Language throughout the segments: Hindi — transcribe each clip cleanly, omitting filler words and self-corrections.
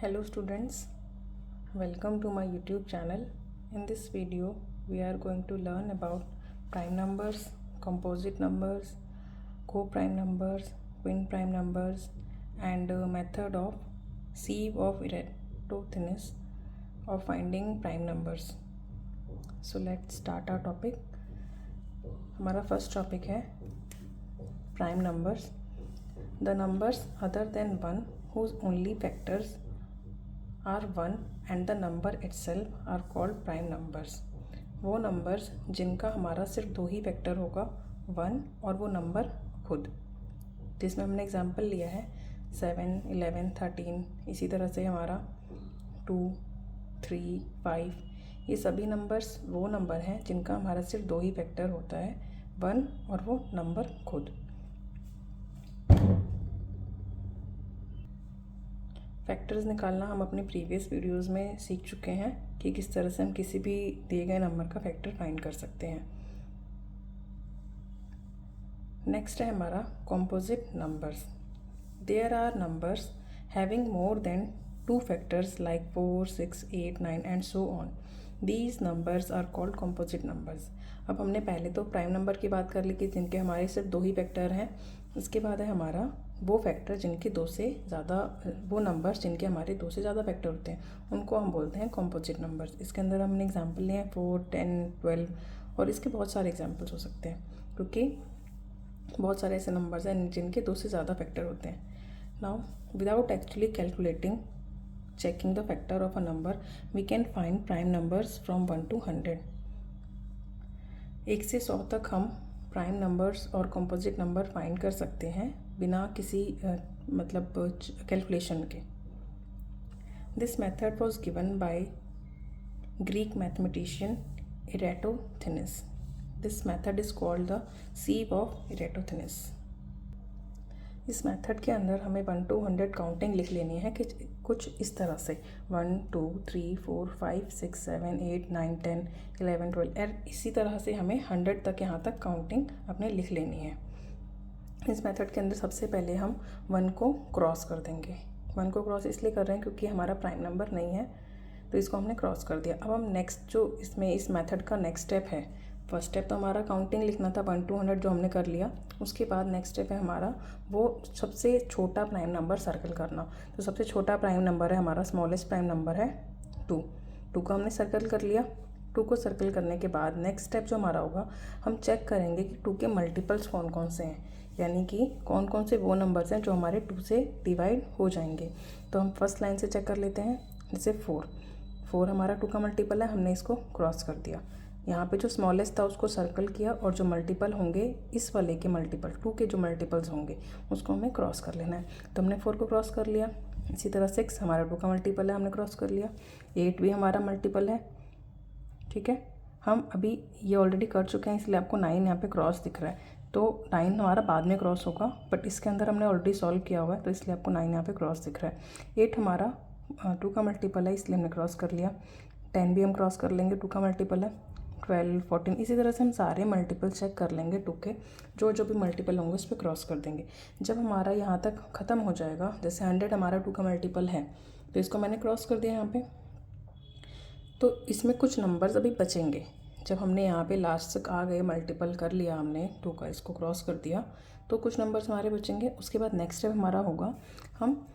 Hello students, welcome to my YouTube channel. In this video, we are going to learn about prime numbers, composite numbers, co-prime numbers, twin prime numbers and method of sieve of Eratosthenes of finding prime numbers. So let's start our topic. हमारा first topic है prime numbers. The numbers other than 1 whose only factors are 1 and the number itself are called prime numbers. वो नंबर्स जिनका हमारा सिर्फ दो ही फैक्टर होगा 1 और वो नंबर खुद। तो इसमें हमने एग्जांपल लिया है 7, 11, 13, इसी तरह से हमारा 2, 3, 5। ये सभी नंबर्स वो नंबर हैं जिनका हमारा सिर्फ दो ही फैक्टर होता है 1 और वो नंबर खुद। फैक्टर्स निकालना हम अपने प्रीवियस वीडियोस में सीख चुके हैं कि किस तरह से हम किसी भी दिए गए नंबर का फैक्टर फाइंड कर सकते हैं। नेक्स्ट है हमारा composite numbers. There are numbers having more than 2 factors like 4, 6, 8, 9 and so on. These numbers are called composite numbers. अब हमने पहले तो प्राइम नंबर की बात कर ली कि जिनके हमारे सिर्फ दो ही फैक्टर हैं। इसके बाद है हमारा वो फैक्टर जिनके दो से ज़्यादा, वो नंबर्स जिनके हमारे दो से ज़्यादा फैक्टर होते हैं उनको हम बोलते हैं कॉम्पोजिट नंबर्स। इसके अंदर हमने एग्जांपल लिए हैं 4, 10, 12 और इसके बहुत सारे एग्जांपल्स हो सकते हैं क्योंकि बहुत सारे ऐसे नंबर्स हैं जिनके दो से ज़्यादा फैक्टर होते हैं। Now without actually calculating checking the factor of a number we can find prime numbers from 1 to 100। 1 से 100 तक हम प्राइम नंबर्स और कॉम्पोजिट नंबर फाइंड कर सकते हैं बिना किसी मतलब कैलकुलेशन के। This method was given by Greek mathematician Eratosthenes. This method is called the sieve of Eratosthenes. इस मेथड के अंदर हमें 1 to 100 काउंटिंग लिख लेनी है कि कुछ इस तरह से 1, 2, 3, 4, 5, 6, 7, 8, 9, 10, 11, 12 और इसी तरह से हमें 100 तक यहाँ तक काउंटिंग अपने लिख लेनी है। इस मेथड के अंदर सबसे पहले हम 1 को क्रॉस कर देंगे। 1 को क्रॉस इसलिए कर रहे हैं क्योंकि हमारा प्राइम नंबर नहीं है, तो इसको हमने क्रॉस कर दिया। अब हम नेक्स्ट जो इसमें इस मेथड का नेक्स्ट स्टेप है, फर्स्ट स्टेप तो हमारा काउंटिंग लिखना था 1 to 100 जो हमने कर लिया। उसके बाद नेक्स्ट स्टेप है हमारा वो सबसे छोटा प्राइम नंबर सर्कल करना। तो सबसे छोटा प्राइम नंबर है हमारा, स्मॉलेस्ट प्राइम नंबर है 2। 2 को हमने सर्कल कर लिया। 2 को सर्कल करने के बाद नेक्स्ट स्टेप जो हमारा होगा, हम चेक करेंगे कि 2 के मल्टीपल्स कौन कौन से हैं, यानी कि कौन कौन से वो नंबर्स हैं जो हमारे 2 से डिवाइड हो जाएंगे। तो हम फर्स्ट लाइन से चेक कर लेते हैं। जैसे 4 हमारा 2 का मल्टीपल है, हमने इसको क्रॉस कर दिया। यहाँ पे जो स्मॉलेस्ट था उसको सर्कल किया और जो मल्टीपल होंगे इस वाले के मल्टीपल 2 के जो मल्टीपल्स होंगे उसको हमें क्रॉस कर लेना है। तो हमने 4 को क्रॉस कर लिया। इसी तरह 6 हमारा 2 का मल्टीपल है, हमने क्रॉस कर लिया। 8 भी हमारा मल्टीपल है, ठीक है। हम अभी ये ऑलरेडी कर चुके हैं इसलिए आपको 9 यहाँ पे क्रॉस दिख रहा है। तो 9 हमारा बाद में क्रॉस होगा, बट इसके अंदर हमने ऑलरेडी सॉल्व किया हुआ है तो इसलिए आपको 9 यहाँ पे क्रॉस दिख रहा है। 8 हमारा 2 का मल्टीपल है इसलिए हमने क्रॉस कर लिया। 10 भी हम क्रॉस कर लेंगे, 2 का मल्टीपल है। 12, 14 इसी तरह से हम सारे मल्टीपल चेक कर लेंगे 2 के, जो जो भी मल्टीपल होंगे उस पर क्रॉस कर देंगे। जब हमारा यहाँ तक ख़त्म हो जाएगा, जैसे 100 हमारा 2 का मल्टीपल है तो इसको मैंने क्रॉस कर दिया यहाँ पे। तो इसमें कुछ नंबर्स अभी बचेंगे। जब हमने यहाँ पे लास्ट तक आ गए, मल्टीपल कर लिया हमने 2 का, इसको क्रॉस कर दिया, तो कुछ नंबर्स हमारे बचेंगे। उसके बाद नेक्स्ट स्टेप हमारा होगा, हम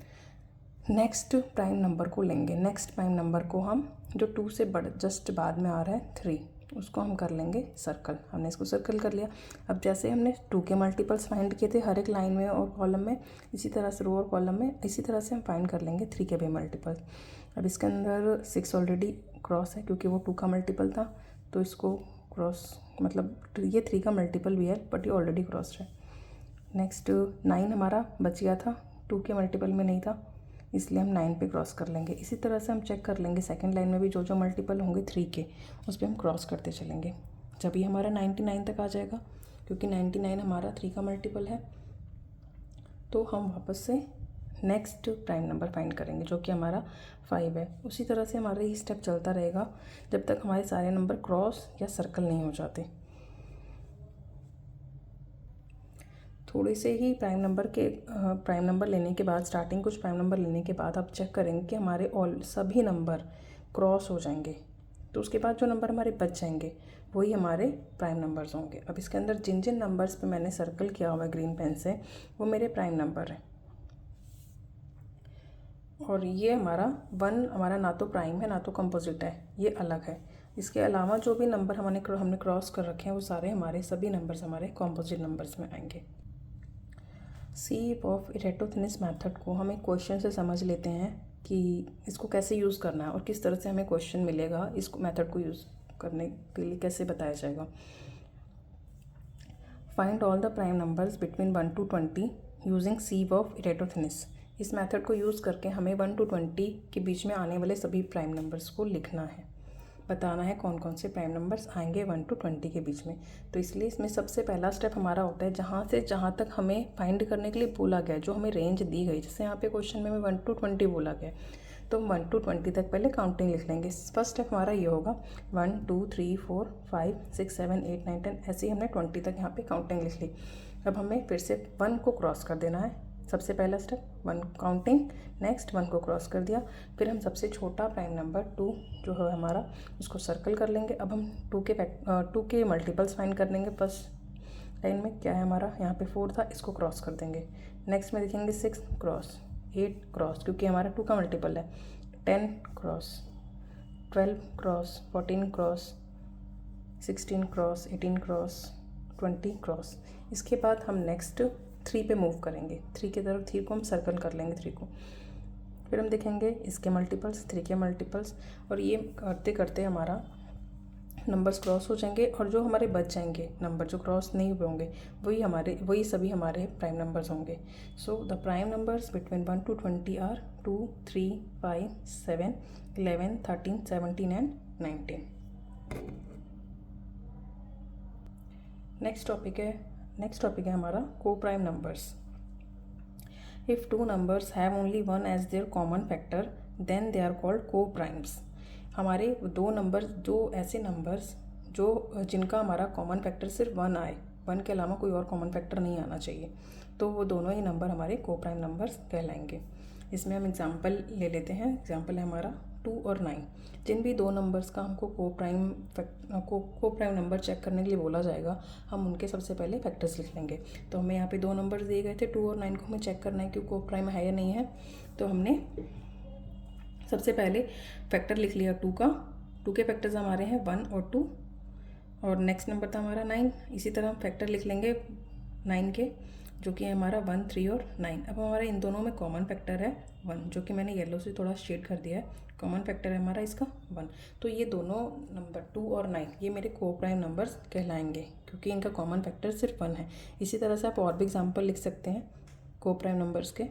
नेक्स्ट प्राइम नंबर को लेंगे। नेक्स्ट प्राइम नंबर को हम जो 2 से जस्ट बाद में आ रहा है 3, उसको हम कर लेंगे सर्कल। हमने इसको सर्कल कर लिया। अब जैसे हमने 2 के मल्टीपल्स फाइंड किए थे हर एक लाइन में और कॉलम में, इसी तरह से रो और कॉलम में इसी तरह से हम फाइंड कर लेंगे 3 के भी मल्टीपल्स। अब इसके अंदर 6 ऑलरेडी क्रॉस है क्योंकि वो 2 का मल्टीपल था, तो इसको क्रॉस मतलब ये 3 का मल्टीपल भी है बट ये ऑलरेडी क्रॉस है। नेक्स्ट 9 हमारा बच गया था, 2 के मल्टीपल में नहीं था इसलिए हम 9 पे क्रॉस कर लेंगे। इसी तरह से हम चेक कर लेंगे सेकंड लाइन में भी जो जो मल्टीपल होंगे 3 के, उस पर हम क्रॉस करते चलेंगे। जब ये हमारा 99 तक आ जाएगा, क्योंकि 99 हमारा 3 का मल्टीपल है, तो हम वापस से नेक्स्ट प्राइम नंबर फाइंड करेंगे जो कि हमारा 5 है। उसी तरह से हमारा ये स्टेप चलता रहेगा जब तक हमारे सारे नंबर क्रॉस या सर्कल नहीं हो जाते। थोड़े से ही प्राइम नंबर लेने के बाद, स्टार्टिंग कुछ प्राइम नंबर लेने के बाद आप चेक करेंगे कि हमारे ऑल सभी नंबर क्रॉस हो जाएंगे। तो उसके बाद जो नंबर हमारे बच जाएंगे वही हमारे प्राइम नंबर्स होंगे। अब इसके अंदर जिन जिन नंबर्स पे मैंने सर्कल किया हुआ है ग्रीन पेन से, वो मेरे प्राइम नंबर हैं। और ये हमारा ना तो प्राइम है ना तो कंपोजिट है, ये अलग है। इसके अलावा जो भी नंबर हमने क्रॉस कर रखे हैं वो सारे सभी नंबर्स हमारे कंपोजिट नंबर्स में आएंगे। सीप ऑफ इरेटोथिनिस मेथड को हम एक क्वेश्चन से समझ लेते हैं कि इसको कैसे यूज़ करना है और किस तरह से हमें क्वेश्चन मिलेगा, इसको मेथड को यूज़ करने के लिए कैसे बताया जाएगा। Find all the prime numbers between 1 to 20 using सीप ऑफ इरेटोथिनिस। इस मेथड को यूज़ करके हमें 1 to 20 के बीच में आने वाले सभी प्राइम नंबर्स को लिखना है, बताना है कौन कौन से प्राइम नंबर्स आएंगे 1 to 20 के बीच में। तो इसलिए इसमें सबसे पहला स्टेप हमारा होता है जहाँ से जहाँ तक हमें फाइंड करने के लिए बोला गया, जो हमें रेंज दी गई। जैसे यहाँ पे क्वेश्चन में 1 to 20 बोला गया, तो हम 1 to 20 तक पहले काउंटिंग लिख लेंगे। फर्स्ट स्टेप हमारा ये होगा 1 2 3 4 5 6 7 8 9 10, ऐसे ही हमने 20 तक यहाँ पे काउंटिंग लिख ली। अब हमें फिर से 1 को क्रॉस कर देना है। सबसे पहला स्टेप 1 काउंटिंग, नेक्स्ट 1 को क्रॉस कर दिया। फिर हम सबसे छोटा प्राइम नंबर 2 जो है हमारा, उसको सर्कल कर लेंगे। अब हम 2 के मल्टीपल्स फाइंड कर लेंगे। फर्स्ट लाइन में क्या है हमारा, यहाँ पे 4 था, इसको क्रॉस कर देंगे। नेक्स्ट में देखेंगे 6 क्रॉस, 8 क्रॉस क्योंकि हमारा 2 का मल्टीपल है, 10 cross, 12 cross, 14 cross, 16 cross, 18 cross, 20 cross. इसके बाद हम नेक्स्ट 3 पे मूव करेंगे। 3 की तरफ 3 को हम सर्कल कर लेंगे 3 को। फिर हम देखेंगे इसके मल्टीपल्स, 3 के मल्टीपल्स, और ये करते करते हमारा नंबर्स क्रॉस हो जाएंगे। और जो हमारे बच जाएंगे नंबर जो क्रॉस नहीं हुए होंगे वही सभी हमारे प्राइम नंबर्स होंगे। So the prime numbers between 1 to 20 are 2 3 5 7 11 13 17 and 19। Next topic है हमारा coprime numbers. If 2 numbers have only 1 as their common factor then they are called coprimes. हमारे दो ऐसे नंबर्स जिनका हमारा कॉमन फैक्टर सिर्फ 1 आए, 1 के अलावा कोई और कॉमन फैक्टर नहीं आना चाहिए, तो वो दोनों ही नंबर हमारे को प्राइम नंबर्स कहलाएंगे। इसमें हम एग्जांपल ले लेते हैं। एग्जांपल है हमारा 2 और 9। जिन भी 2 नंबर्स का हमको को प्राइम नंबर चेक करने के लिए बोला जाएगा, हम उनके सबसे पहले फैक्टर्स लिख लेंगे। तो हमें यहाँ पे 2 नंबर्स दिए गए थे 2 और 9 को हमें चेक करना है कि को प्राइम है या नहीं है। तो हमने सबसे पहले फैक्टर लिख लिया 2 का। 2 के फैक्टर्स हमारे हैं 1 और 2, और नेक्स्ट नंबर था हमारा 9। इसी तरह हम फैक्टर लिख लेंगे 9 के, जो कि हमारा 1 3 और 9। अब हमारा इन दोनों में कॉमन फैक्टर है 1, जो कि मैंने येलो से थोड़ा शेड कर दिया है। कॉमन फैक्टर है हमारा इसका 1। तो ये दोनों नंबर 2 और 9 ये मेरे को प्राइम नंबर्स कहलाएंगे क्योंकि इनका कॉमन फैक्टर सिर्फ 1 है। इसी तरह से आप और भी एग्जाम्पल लिख सकते हैं को प्राइम नंबर्स के।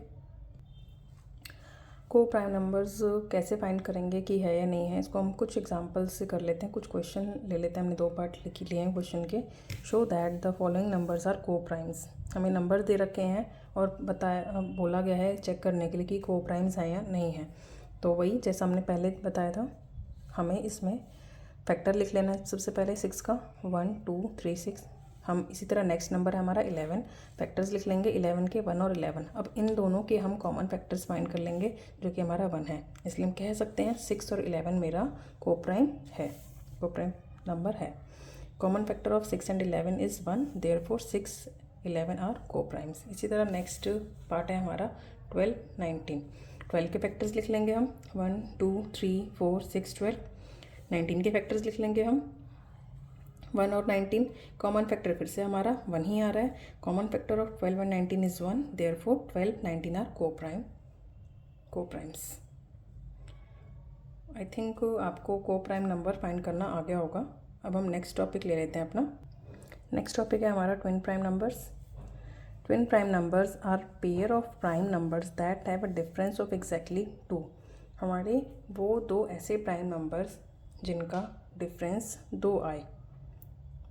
को प्राइम नंबर्स कैसे फाइंड करेंगे कि है या नहीं है, इसको हम कुछ एग्जांपल्स से कर लेते हैं। कुछ क्वेश्चन ले लेते हैं, हमने 2 पार्ट लिख लिए हैं क्वेश्चन के। Show that the following numbers are coprimes. हमें नंबर दे रखे हैं और बोला गया है चेक करने के लिए कि को प्राइम्स हैं या नहीं है। तो वही जैसा हमने पहले बताया था, हमें इसमें फैक्टर लिख लेना है सबसे पहले 6 का, 1 2 3 6। हम इसी तरह नेक्स्ट नंबर है हमारा 11, फैक्टर्स लिख लेंगे 11 के 1 और 11। अब इन दोनों के हम कॉमन फैक्टर्स फाइंड कर लेंगे जो कि हमारा 1 है। इसलिए हम कह सकते हैं 6 और 11 मेरा को प्राइम नंबर है। Common factor of 6 and 11 is 1, therefore 6 11 are coprimes. इसी तरह नेक्स्ट पार्ट है हमारा 12 19। 12 के फैक्टर्स लिख लेंगे हम 1 2 3 4 6 12। 19 के फैक्टर्स लिख लेंगे हम 1 और 19। कॉमन फैक्टर फिर से हमारा 1 ही आ रहा है। Common factor of 12 and 19 is 1, therefore 12 19 are coprimes. I think आपको को प्राइम नंबर फाइंड करना आ गया होगा। अब हम नेक्स्ट टॉपिक ले लेते हैं अपना। नेक्स्ट टॉपिक है हमारा twin prime numbers. Twin prime numbers are pair of prime numbers that have a difference of exactly 2। हमारे वो 2 ऐसे प्राइम नंबर्स जिनका डिफरेंस 2 आए।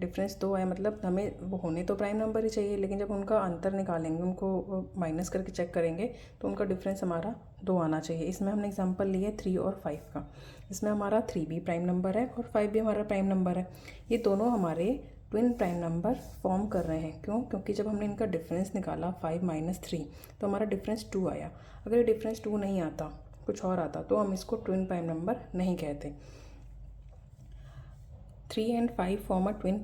डिफरेंस 2 आए मतलब हमें वो होने तो प्राइम नंबर ही चाहिए, लेकिन जब उनका अंतर निकालेंगे, उनको माइनस करके चेक करेंगे, तो उनका डिफरेंस हमारा 2 आना चाहिए। इसमें हमने एग्जांपल लिए 3 और 5 का। इसमें हमारा 3 भी प्राइम नंबर है और 5 भी हमारा प्राइम नंबर है। ये दोनों हमारे ट्विन प्राइम नंबर फॉर्म कर रहे हैं। क्यों? क्योंकि जब हमने इनका डिफरेंस निकाला 5 - 3 तो हमारा डिफरेंस 2 आया। अगर ये डिफरेंस 2 नहीं आता, कुछ और आता, तो हम इसको ट्विन प्राइम नंबर नहीं कहते। 3 and 5 form a twin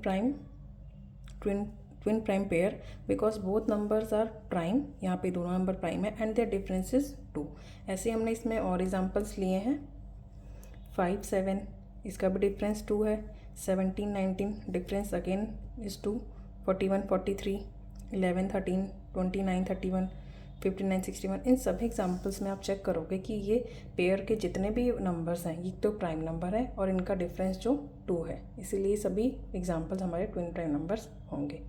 prime pair because both numbers are prime। यहाँ पे दोनों नंबर प्राइम है एंड देयर डिफरेंस इज 2। ऐसे हमने इसमें और एग्जांपल्स लिए हैं। 5 7 इसका भी डिफरेंस 2 है। 17 19 डिफरेंस अगेन इज 2। 41 43 11 13 29 31 59 61। इन सभी एग्जांपल्स में आप चेक करोगे कि ये पेयर के जितने भी नंबर्स हैं ये तो प्राइम नंबर है और इनका डिफरेंस जो 2 है, इसीलिए सभी एग्जांपल्स हमारे ट्विन प्राइम नंबर्स होंगे।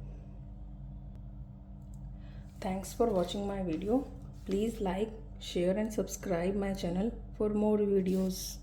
Thanks for watching my video. Please like, share and subscribe my channel for more videos.